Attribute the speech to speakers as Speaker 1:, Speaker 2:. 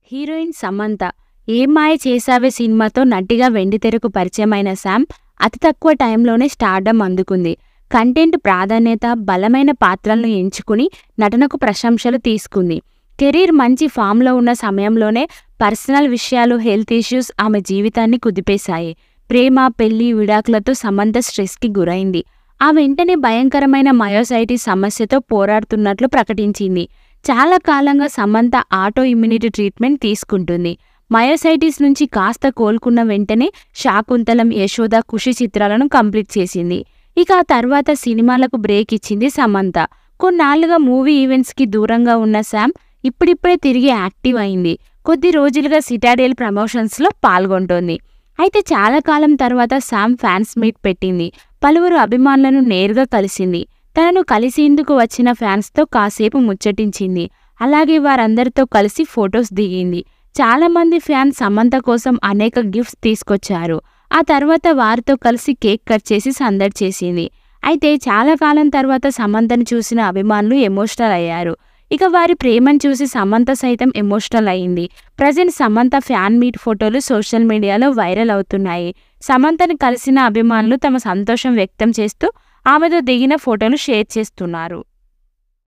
Speaker 1: Heroine Samantha 'ఏం మాయ చేసావే' సినిమాతో నటిగా వెండితెరకు పరిచయమైన శామ్ అతి తక్కువ టైంలోనే స్టార్డమ్ అందుకుంది. కంటెంట్ ప్రాధాన్యత, బలమైన పాత్రలను ఎంచుకుని నటనకు ప్రశంసలు తీసుకుంది. కెరీర్ మంచి ఫామ్లో ఉన్న సమయంలోనే పర్సనల్ విషయాలు, హెల్త్ ఇష్యూస్ ఆమె జీవితాన్ని కుదిపేశాయి. ప్రేమ, పెళ్లి, విడాకులతో సమంత స్ట్రెస్కి గురైంది. ఆ వెంటనే భయంకరమైన మయోసైటిస్ సమస్యతో పోరాడుతున్నట్లు ప్రకటించింది. చాలా కాలంగా సమంత ఆటో ఇమ్యూనిటీ ట్రీట్మెంట్ తీసుకుంటుంది. మయోసైటిస్ నుంచి కాస్త కోలుకున్న వెంటనే శాకుంతలం, యశోద, ఖుషి చిత్రాలను కంప్లీట్ చేసింది. ఇక ఆ తర్వాత సినిమాలకు బ్రేక్ ఇచ్చింది సమంత. కొన్నాళ్లుగా మూవీ ఈవెంట్స్కి దూరంగా ఉన్న శామ్ ఇప్పుడిప్పుడే తిరిగి యాక్టివ్ అయింది. కొద్ది రోజులుగా సిటాడెల్ ప్రమోషన్స్లో పాల్గొంటోంది. అయితే చాలా కాలం తర్వాత శామ్ ఫ్యాన్స్ మీట్ పెట్టింది. పలువురు అభిమానులను నేరుగా కలిసింది. తనను కలిసేందుకు వచ్చిన ఫ్యాన్స్తో కాసేపు ముచ్చటించింది. అలాగే వారందరితో కలిసి ఫొటోస్ దిగింది. చాలామంది ఫ్యాన్స్ సమంత కోసం అనేక గిఫ్ట్స్ తీసుకొచ్చారు. ఆ తర్వాత వారితో కలిసి కేక్ కట్ చేసి సందడి చేసింది. అయితే చాలా కాలం తర్వాత సమంతను చూసిన అభిమానులు ఎమోషనల్ అయ్యారు. ఇక వారి ప్రేమను చూసి సమంత సైతం ఎమోషనల్ అయింది. ప్రజెంట్ సమంత ఫ్యాన్ మీట్ ఫోటోలు సోషల్ మీడియాలో వైరల్ అవుతున్నాయి. సమంతను కలిసిన అభిమానులు తమ సంతోషం వ్యక్తం చేస్తూ ఆమెతో దిగిన ఫోటోలు షేర్ చేస్తున్నారు.